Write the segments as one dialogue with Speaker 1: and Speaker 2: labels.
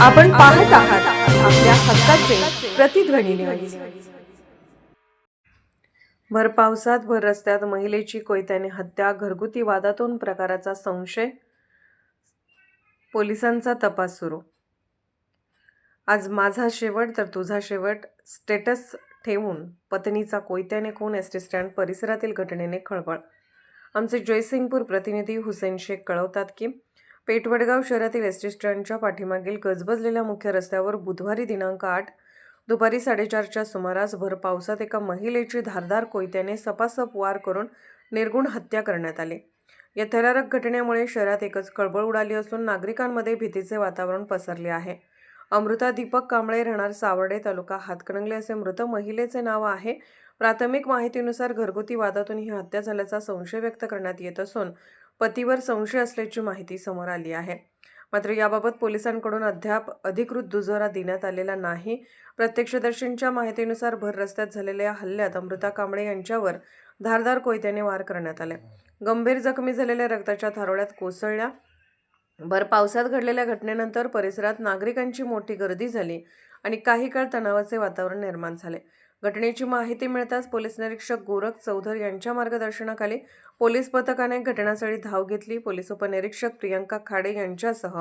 Speaker 1: आपण पाहत आहात आपल्या हक्काचे प्रतिध्वनी न्यूज। भर पावसात भर रस्त्यात महिलेची कोयत्याने हत्या, घरगुती वादातून प्रकाराचा संशय, पोलिसांचा तपास सुरू। आज माझा शेवट तर तुझा शेवट स्टेटस ठेवून पत्नीचा कोयत्याने खून, एसटी स्टँड परिसरातील घटनेने खळबळ। आमचे जयसिंगपूर प्रतिनिधी हुसेन शेख कळवतात की पेठवडगाव शहरातील एसटी स्टँडच्या पाठीमागील गजबजलेल्या मुख्य रस्त्यावर बुधवारी दिनांक 8 दुपारी 4:30च्या सुमारास भर पावसात एका महिलेची धारदार कोयत्याने सपासप वार करून निर्घुण हत्या करण्यात आली। या थरारक घटनेमुळे शहरात एकच खळबळ उडाली असून नागरिकांमध्ये भीतीचे वातावरण पसरले आहे। अमृता दीपक कांबळे, राहणार सावर्डे, तालुका हातकणंगले असे मृत महिलेचे नाव आहे। प्राथमिक माहितीनुसार घरगुती वादातून ही हत्या झाल्याचा संशय व्यक्त करण्यात येत असून पतीवर संशय असल्याची माहिती समोर आली आहे। मात्र याबाबत पोलिसांकडून अद्याप अधिकृत दुजोरा देण्यात आलेला नाही। प्रत्यक्षदर्शींच्या माहितीनुसार भर रस्त्यात झालेल्या हल्ल्यात अमृता कांबळे यांच्यावर धारदार कोयत्याने वार करण्यात आले। गंभीर जखमी झालेल्या रक्ताच्या थारोळ्यात कोसळल्या। भर पावसात घडलेल्या घटनेनंतर परिसरात नागरिकांची मोठी गर्दी झाली आणि काही काळ तणावाचे वातावरण निर्माण झाले। घटनेची माहिती मिळताच पोलीस निरीक्षक गोरख चौधर यांच्या मार्गदर्शनाखाली पोलीस पथकाने घटनास्थळी धाव घेतली। पोलीस उपनिरीक्षक प्रियंका खाडे यांच्यासह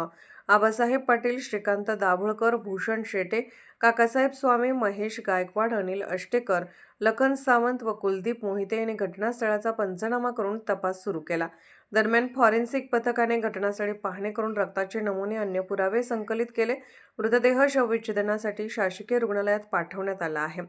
Speaker 1: आबासाहेब पाटील, श्रीकांत दाभोळकर, भूषण शेटे, काकासाहेब स्वामी, महेश गायकवाड, अनिल अष्टेकर, लखन सावंत व कुलदीप मोहिते यांनी घटनास्थळाचा पंचनामा करून तपास सुरू केला। दरम्यान फॉरेन्सिक पथकाने घटनास्थळी पाहणी करून रक्ताचे नमुने, अन्य पुरावे संकलित केले। मृतदेह शवविच्छेदनासाठी शासकीय रुग्णालयात पाठवण्यात आला आहे।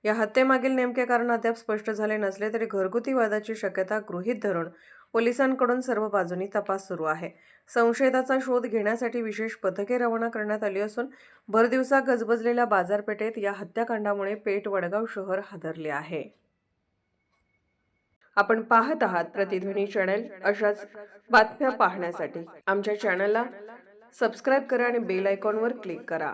Speaker 1: या हत्येमागील नेमके कारण अद्याप स्पष्ट झाले नसले तरी घरगुती वादाची शक्यता गृहीत धरून पोलिसांकडून सर्व बाजूंनी तपास सुरू आहे। संशयिताचा शोध घेण्यासाठी विशेष पथके रवाना करण्यात आली असून भर दिवसा गजबजलेल्या बाजारपेठेत या हत्याकांडामुळे पेठ वडगाव शहर हादरले आहे। आपण पाहत आहात प्रतिध्वनी चॅनल। अशाच बातम्या पाहण्यासाठी आमच्या चॅनलला सबस्क्राइब करा आणि बेल आयकॉनवर क्लिक करा।